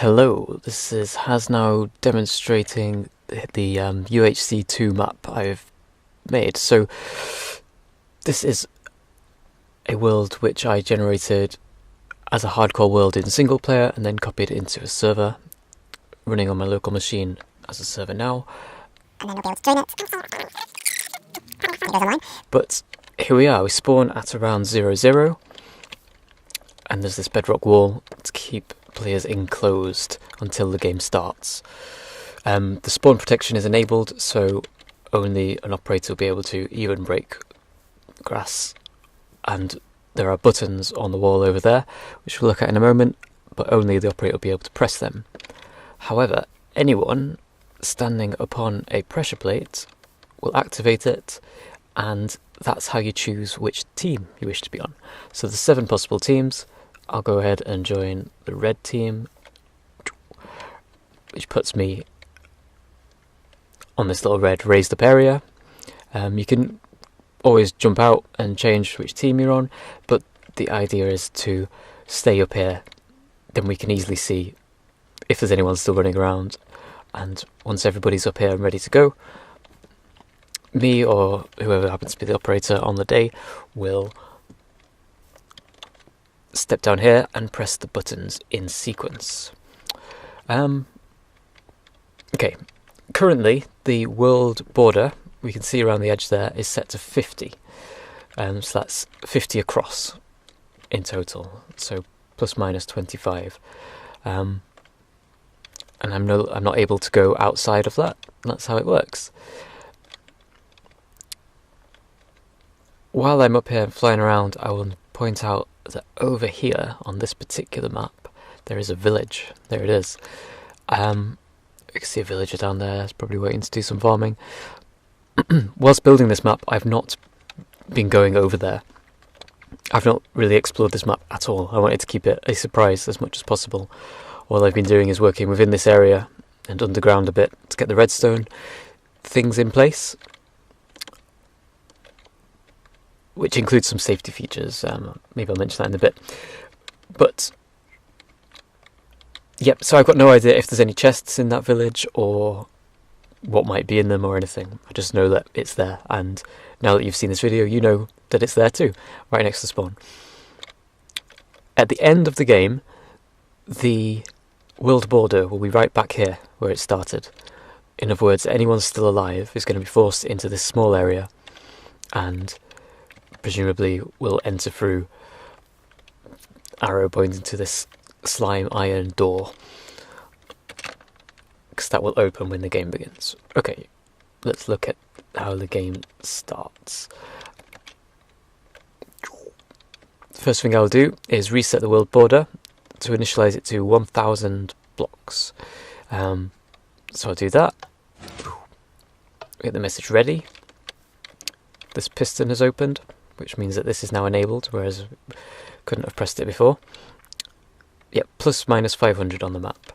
Hello, this is has now demonstrating the UHC2 map I've made. So this is a world which I generated as a hardcore world in single player and then copied into a server running on my local machine as a server now. And then you'll be able to join it. It goes online. But here we are, we spawn at around 0, and there's this bedrock wall to keep players enclosed until the game starts. The spawn protection is enabled, so only an operator will be able to even break grass, and there are buttons on the wall over there, which we'll look at in a moment, but only the operator will be able to press them. However, anyone standing upon a pressure plate will activate it, and that's how you choose which team you wish to be on. So there's 7 possible teams. I'll go ahead and join the red team, which puts me on this little red raised up area. You can always jump out and change which team you're on, but the idea is to stay up here. Then we can easily see if there's anyone still running around, and once everybody's up here and ready to go, me or whoever happens to be the operator on the day will step down here and press the buttons in sequence. Okay, currently the world border, we can see around the edge there, is set to 50. So that's 50 across in total, so plus minus 25. And I'm not able to go outside of that. That's how it works. While I'm up here flying around, I will point out that over here on this particular map there is a village. There it is. You can see a villager down there. It's probably waiting to do some farming. Whilst building this map, I've not been going over there. I've not really explored this map at all. I wanted to keep it a surprise as much as possible. All I've been doing is working within this area and underground a bit to get the redstone things in place, which includes some safety features. Maybe I'll mention that in a bit. But, yep, so I've got no idea if there's any chests in that village or what might be in them or anything. I just know that it's there, and now that you've seen this video, you know that it's there too, right next to spawn. At the end of the game, the world border will be right back here where it started. In other words, anyone still alive is going to be forced into this small area, and presumably will enter through arrow pointing to this slime iron door, because that will open when the game begins. Okay, let's look at how the game starts. First thing I'll do is reset the world border to initialize it to 1000 blocks. So I'll do that. Get the message ready. This piston has opened, which means that this is now enabled, whereas I couldn't have pressed it before. Yep, plus minus 500 on the map.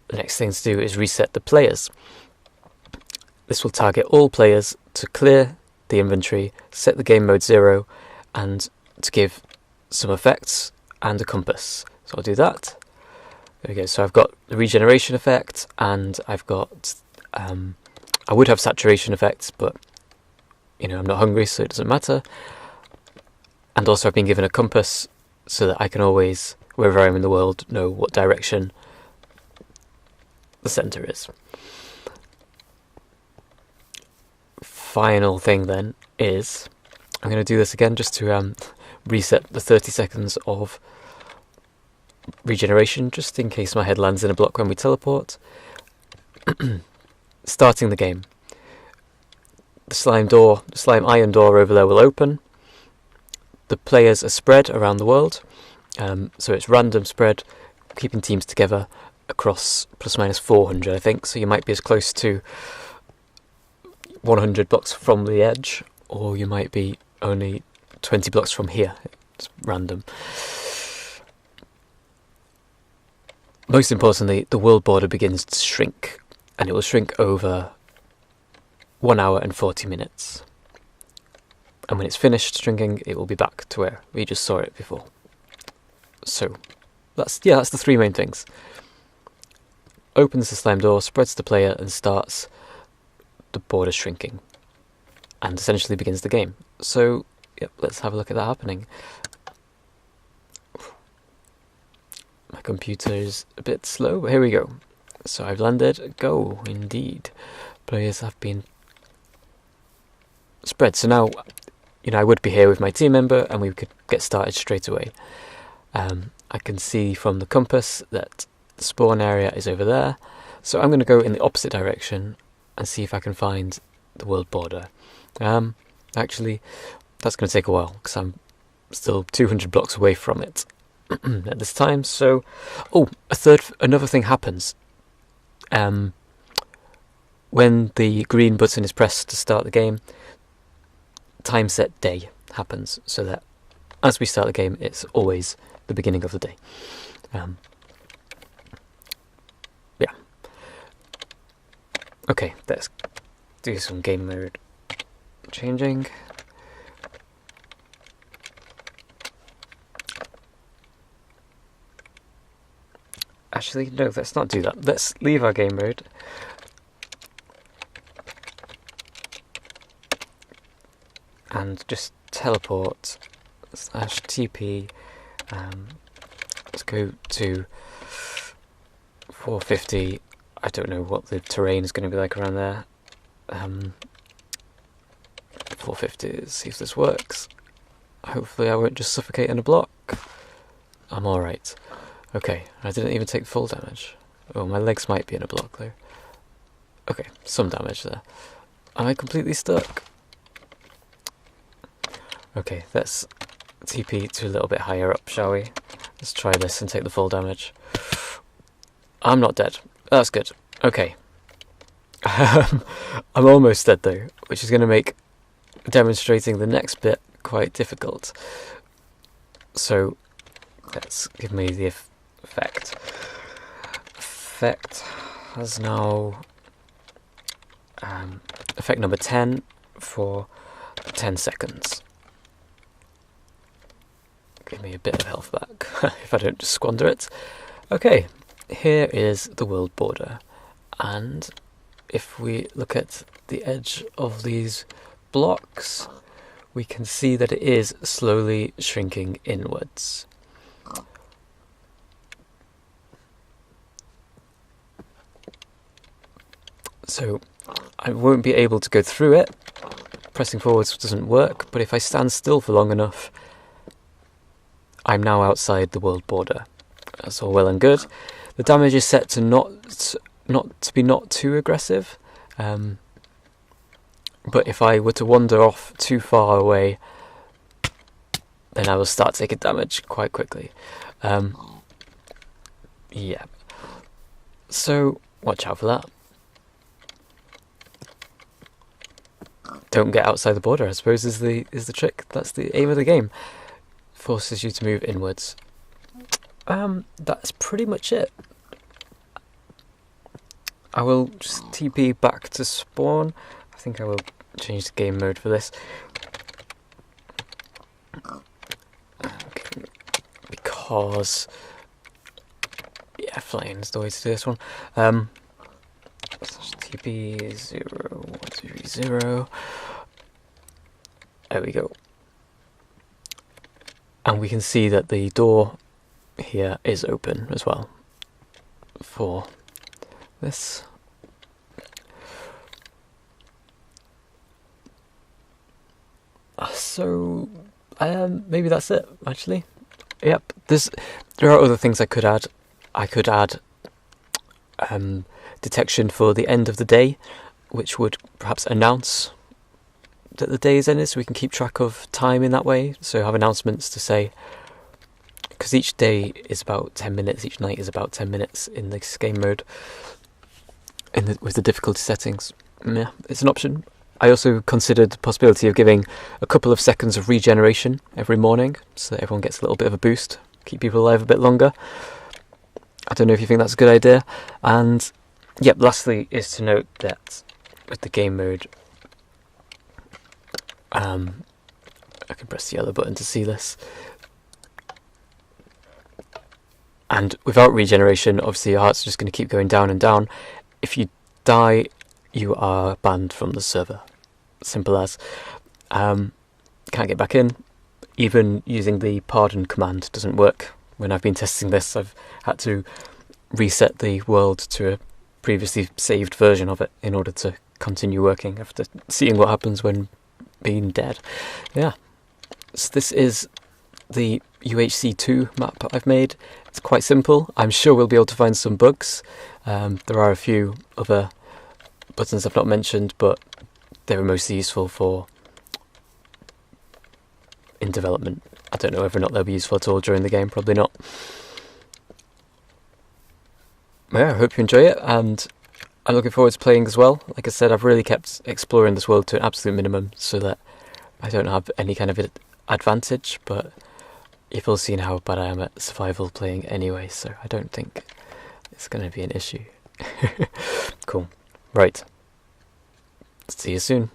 The next thing to do is reset the players. This will target all players to clear the inventory, set the game mode 0, and to give some effects and a compass. So I'll do that. There we go, so I've got the regeneration effect, and I've got I would have saturation effects, but I'm not hungry, so it doesn't matter. And also I've been given a compass so that I can always, wherever I am in the world, know what direction the centre is. Final thing then is, I'm going to do this again just to reset the 30 seconds of regeneration, just in case my head lands in a block when we teleport. Starting the game. The slime iron door over there will open. The players are spread around the world, so it's random spread, keeping teams together across plus minus 400, I think. So you might be as close to 100 blocks from the edge, or you might be only 20 blocks from here. It's random. Most importantly, the world border begins to shrink, and it will shrink over 1 hour and 40 minutes. And when it's finished shrinking, it will be back to where we just saw it before. So that's the three main things. Opens the slime door, spreads the player, and starts the border shrinking, and essentially begins the game. So, yep, let's have a look at that happening. My computer's a bit slow, but here we go. So I've landed. Go, indeed. Players have been spread. So now, I would be here with my team member, and we could get started straight away. I can see from the compass that the spawn area is over there. So I'm going to go in the opposite direction and see if I can find the world border. Actually, that's going to take a while because I'm still 200 blocks away from it at this time. So, another thing happens. When the green button is pressed to start the game, time set day happens, so that as we start the game, it's always the beginning of the day. Yeah. Okay, let's do some game mode changing. Actually, no, let's not do that. Let's leave our game mode. And just teleport /TP. Let's go to 450. I don't know what the terrain is going to be like around there. 450, see if this works. Hopefully I won't just suffocate in a block. I'm alright. Okay, I didn't even take full damage. Oh, my legs might be in a block though. Okay, some damage there. Am I completely stuck? Okay, let's TP to a little bit higher up, shall we? Let's try this and take the full damage. I'm not dead. That's good. Okay. I'm almost dead though, which is going to make demonstrating the next bit quite difficult. So, let's give me the effect. Effect has now effect number 10 for 10 seconds. Give me a bit of health back if I don't just squander it. Okay, here is the world border, and if we look at the edge of these blocks, we can see that it is slowly shrinking inwards. So I won't be able to go through it. Pressing forwards doesn't work, but if I stand still for long enough, I'm now outside the world border. That's all well and good. The damage is set to not too aggressive, but if I were to wander off too far away, then I will start taking damage quite quickly. Yeah. So watch out for that. Don't get outside the border, I suppose, is the trick. That's the aim of the game. Forces you to move inwards. That's pretty much it. I will just TP back to spawn. I think I will change the game mode for this. Okay. Because flying is the way to do this one. TP 0130. There we go. And we can see that the door here is open as well for this. So maybe that's it, actually. Yep, there are other things I could add. I could add detection for the end of the day, which would perhaps announce that the day is ended, so we can keep track of time in that way. So have announcements to say, because each day is about 10 minutes, each night is about 10 minutes in this game mode, with the difficulty settings. Yeah, it's an option. I also considered the possibility of giving a couple of seconds of regeneration every morning, so that everyone gets a little bit of a boost, keep people alive a bit longer. I don't know if you think that's a good idea. And yep, lastly is to note that with the game mode, I can press the yellow button to see this. And without regeneration, obviously your heart's just going to keep going down and down. If you die, you are banned from the server. Simple as. Can't get back in. Even using the pardon command doesn't work. When I've been testing this, I've had to reset the world to a previously saved version of it in order to continue working after seeing what happens when being dead. Yeah. So this is the UHC2 map I've made. It's quite simple. I'm sure we'll be able to find some bugs. There are a few other buttons I've not mentioned, but they were mostly useful for in development. I don't know whether or not they'll be useful at all during the game, probably not. Yeah, I hope you enjoy it, and I'm looking forward to playing as well. Like I said, I've really kept exploring this world to an absolute minimum so that I don't have any kind of advantage, but you've all seen how bad I am at survival playing anyway, so I don't think it's going to be an issue. Cool. Right. See you soon.